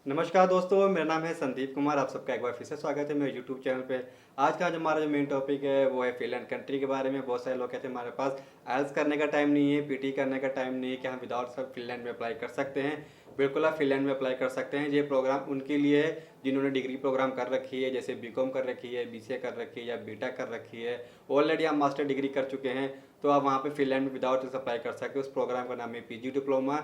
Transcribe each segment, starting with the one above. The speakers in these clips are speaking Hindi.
नमस्कार दोस्तों, मेरा नाम है संदीप कुमार। आप सबका एक बार फिर से स्वागत है मेरे यूट्यूब चैनल पे। आज का जो हमारा जो मेन टॉपिक है वो है फ़िनलैंड कंट्री के बारे में। बहुत सारे लोग कहते हैं हमारे पास आइएलटीएस करने का टाइम नहीं है, पीटी करने का टाइम नहीं है कि हम विदाउट सब फ़िनलैंड में अप्लाई कर सकते हैं। बिल्कुल आप फ़िनलैंड में अप्लाई कर सकते हैं। ये प्रोग्राम उनके लिए है जिन्होंने डिग्री प्रोग्राम कर रखी है, जैसे बीकॉम कर रखी है, बीसीए कर रखी है या बीटेक कर रखी है। ऑलरेडी आप मास्टर डिग्री कर चुके हैं तो आप वहाँ पे फ़िनलैंड में विदाउट अप्लाई कर सकते हो। उस प्रोग्राम का नाम है पीजी डिप्लोमा।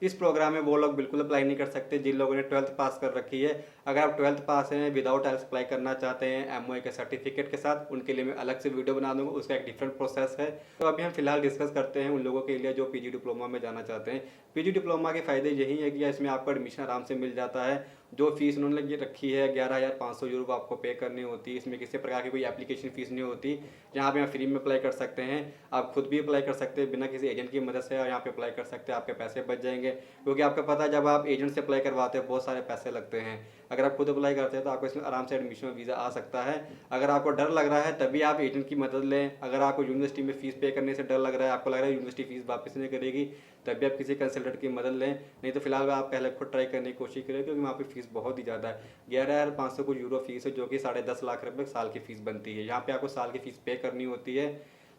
इस प्रोग्राम में वो लोग बिल्कुल अप्लाई नहीं कर सकते जिन लोगों ने 12th पास कर रखी है। अगर आप 12th पास हैं, विदाउट आइएलटीएस अप्लाई करना चाहते हैं एमओए के सर्टिफिकेट के साथ, उनके लिए मैं अलग से वीडियो बना दूंगा, उसका एक डिफरेंट प्रोसेस है। तो अभी हम फिलहाल डिस्कस करते हैं उन लोगों के लिए जो पीजी डिप्लोमा में जाना चाहते हैं। पीजी डिप्लोमा के फ़ायदे यही है कि इसमें आपको एडमिशन आराम से मिल जाता है। जो फीस उन्होंने ये रखी है 11,500 यूरो आपको पे करनी होती है। इसमें किसी प्रकार की कोई एप्लीकेशन फ़ीस नहीं होती। यहाँ पे आप फ्री में अप्लाई कर सकते हैं। आप खुद भी अप्लाई कर सकते हैं बिना किसी एजेंट की मदद से, और यहाँ पे अप्लाई कर सकते हैं। आपके पैसे बच जाएंगे क्योंकि आपको पता है जब आप एजेंट से अप्लाई करवाते हैं बहुत सारे पैसे लगते हैं। अगर आप खुद अप्लाई करते हैं तो आपको इसमें आराम से एडमिशन वीज़ा आ सकता है। अगर आपको डर लग रहा है तभी आप एजेंट की मदद लें। अगर आपको यूनिवर्सिटी में फ़ीस पे करने से डर लग रहा है, आपको लग रहा है यूनिवर्सिटी फ़ीस वापस नहीं करेगी, तभी आप किसी कंसल्टेंट की मदद लें। नहीं तो फिलहाल आप पहले खुद ट्राई करने की कोशिश करें क्योंकि वहाँ पे फ़ीस बहुत ही ज़्यादा है। 11,500 कुछ यूरो फीस है जो कि 10.5 लाख रुपये साल की फ़ीस बनती है। यहाँ पे आपको साल की फ़ीस पे करनी होती है।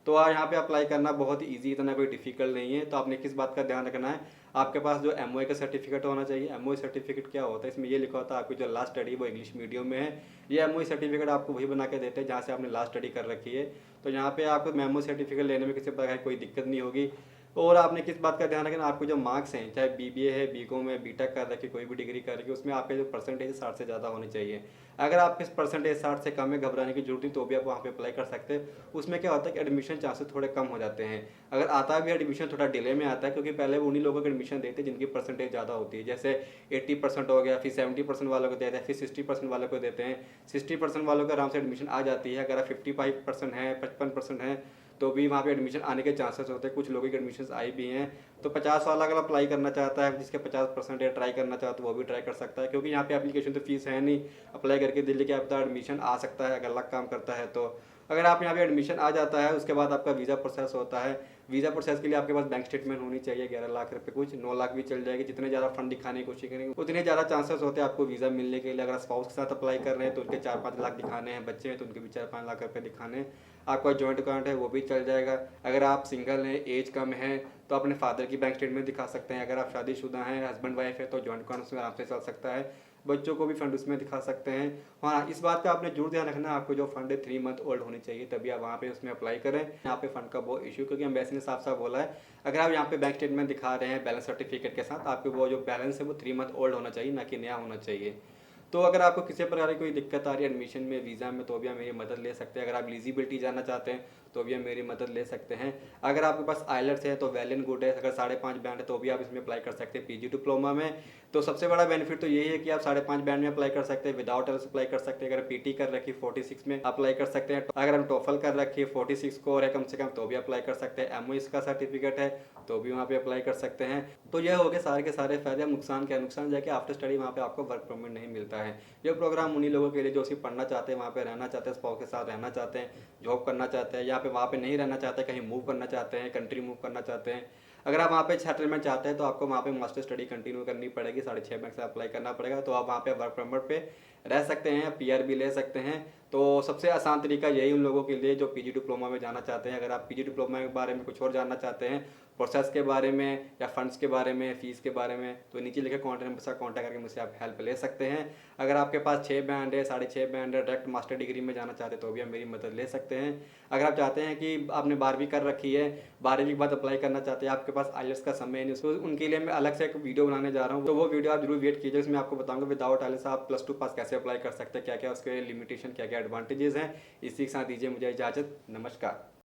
तो यहाँ पे अप्लाई करना बहुत ही ईजी, इतना कोई डिफिकल्ट नहीं है। तो आपने किस बात का ध्यान रखना है, आपके पास जो एमओए का सर्टिफिकेट होना चाहिए। एमओए सर्टिफिकेट क्या होता है, इसमें ये लिखा होता है आपकी जो लास्ट स्टडी वो इंग्लिश मीडियम में है। ये एमओए सर्टिफिकेट आपको वही बना के देते हैं जहाँ से आपने लास्ट स्टडी कर रखी है। तो यहाँ पे आपको एमओए सर्टिफिकेट लेने में किसी प्रकार की कोई दिक्कत नहीं होगी। और आपने किस बात का ध्यान रखना, आपको जो मार्क्स हैं, चाहे बीबीए है, बीकॉम है, बीटेक कर रखी, कोई भी डिग्री कर रखी, उसमें आपके जो परसेंटेज 60 से ज़्यादा होनी चाहिए। अगर आपके परसेंटेज 60 से कम है, घबराने की जरूरत नहीं, तो भी आप वहाँ पे अप्लाई कर सकते हैं। उसमें क्या होता है कि एडमिशन चांसेस थोड़े कम हो जाते हैं। अगर आता भी एडमिशन थोड़ा डिले में आता है क्योंकि पहले वो उन्हीं लोगों को एडमिशन देते हैं जिनकी परसेंटेज ज़्यादा होती है। जैसे 80% हो गया, फिर 70% वालों को देते हैं, फिर 60% वालों को देते हैं। 60% वालों को आराम से एडमिशन आ जाती है। अगर आप 55% है, 55% है, तो भी वहाँ पे एडमिशन आने के चांसेस होते हैं। कुछ लोगों के एडमिशन आए भी हैं। तो 50 वाला अगर अप्लाई करना चाहता है, जिसके 50% है, ट्राई करना चाहता है, वो भी ट्राई कर सकता है क्योंकि यहाँ पे एप्लीकेशन तो फीस है नहीं। अप्लाई करके दिल्ली के आप एडमिशन आ सकता है अगर लक काम करता है तो। अगर आप यहाँ पे एडमिशन आ जाता है, उसके बाद आपका वीज़ा प्रोसेस होता है। वीज़ा प्रोसेस के लिए आपके पास बैंक स्टेटमेंट होनी चाहिए। 11 लाख रुपये, कुछ 9 लाख भी चल जाएगी। जितने ज़्यादा फंड दिखाने की कोशिश करेंगे उतने ज़्यादा चांसेस होते हैं आपको वीज़ा मिलने के लिए। अगर स्पाउस के साथ अप्लाई कर रहे हैं तो उनके 4-5 लाख दिखाने हैं, बच्चे हैं तो उनके भी 4-5 लाख रुपये दिखाने हैं। आपका जॉइंट अकाउंट है वो भी चल जाएगा। अगर आप सिंगल हैं, एज कम है, तो अपने फादर की बैंक स्टेटमेंट दिखा सकते हैं। अगर आप शादीशुदा हैं, हस्बैंड वाइफ है, तो जॉइंट अकाउंट उसमें आराम से चल सकता है। बच्चों को भी फंड उसमें दिखा सकते हैं। हाँ, इस बात का आपने जरूर ध्यान रखना है, आपको जो फंड है 3 मंथ ओल्ड होनी चाहिए, तभी आप वहाँ पे उसमें अप्लाई करें। यहाँ पे फंड का बहुत इशू, क्योंकि एम्बेसी ने साफ साफ बोला है अगर आप यहाँ पे बैंक स्टेटमेंट दिखा रहे हैं बैलेंस सर्टिफिकेट के साथ, आपके वो जो बैलेंस है वो 3 मंथ ओल्ड होना चाहिए, ना कि नया होना चाहिए। तो अगर आपको किसी प्रकार की कोई दिक्कत आ रही है एडमिशन में, वीज़ा में, तो भी आप मेरी मदद ले सकते हैं। अगर आप एलिजिबिलिटी जानना चाहते हैं तो भी आप मेरी मदद ले सकते हैं। अगर आपके पास आइलेट्स है तो वेल एंड गुड है। अगर 5.5 बैंड है तो भी आप इसमें अप्लाई कर सकते हैं पीजी डिप्लोमा में। तो सबसे बड़ा बेनिफिट तो यही है कि आप 5.5 बैंड में अप्लाई कर सकते हैं, विदाउट एल्स अप्लाई कर सकते हैं। अगर पीटी कर रखी 46 में अप्लाई कर सकते हैं। अगर हम टोफल कर रखी है 46 स्कोर है कम से कम, तो भी अप्लाई कर सकते हैं। एमओएस का सर्टिफिकेट है तो भी वहाँ पे अप्लाई कर सकते हैं। तो यह हो गए सारे के सारे फायदे। नुकसान क्या, नुकसान जाके आफ्टर स्टडी वहाँ पे आपको वर्क परमिट नहीं मिलता है। ये प्रोग्राम उन्हीं लोगों के लिए जो सिर्फ पढ़ना चाहते हैं, वहाँ पे रहना चाहते हैं, स्पाउस के साथ रहना चाहते हैं, जॉब करना चाहते हैं, यहाँ पे वहाँ पे नहीं रहना चाहते, कहीं मूव करना चाहते हैं, कंट्री मूव करना चाहते हैं। अगर आप वहाँ पे सेटलमेंट चाहते हैं तो आपको वहाँ पे मास्टर स्टडी कंटिन्यू करनी पड़ेगी, 6.5 बैंक से अप्लाई करना पड़ेगा, तो आप वहाँ पे वर्क परमिट पे रह सकते हैं, पीआर भी ले सकते हैं। तो सबसे आसान तरीका यही उन लोगों के लिए जो पीजी डिप्लोमा में जाना चाहते हैं। अगर आप पीजी डिप्लोमा के बारे में कुछ और जानना चाहते हैं, प्रोसेस के बारे में या फंड्स के बारे में, फीस के बारे में, तो नीचे लिखे कॉन्टैक्ट नंबर से कॉन्टैक्ट करके मुझसे आप हेल्प ले सकते हैं। अगर आपके पास 6 बैंड है, 6.5 बैंड है, डायरेक्ट मास्टर डिग्री में जाना चाहते हैं तो भी आप मेरी मदद ले सकते हैं। अगर आप चाहते हैं कि आपने 12वीं कर रखी है, 12वीं के बाद अप्लाई करना चाहते हैं, आपके पास आइलेट्स का समय नहीं, उसको उनके लिए मैं अलग से एक वीडियो बनाने जा रहा हूँ। तो वो वीडियो आप जरूर वेट कीजिए, उसमें आपको बताऊंगा विदाउट आइलेट्स आप +2 पास कैसे अप्लाई कर सकते हैं, क्या क्या उसके लिमिटेशन, क्या क्या एडवांटेजेस हैं। इसी के साथ दीजिए मुझे इजाज़त। नमस्कार।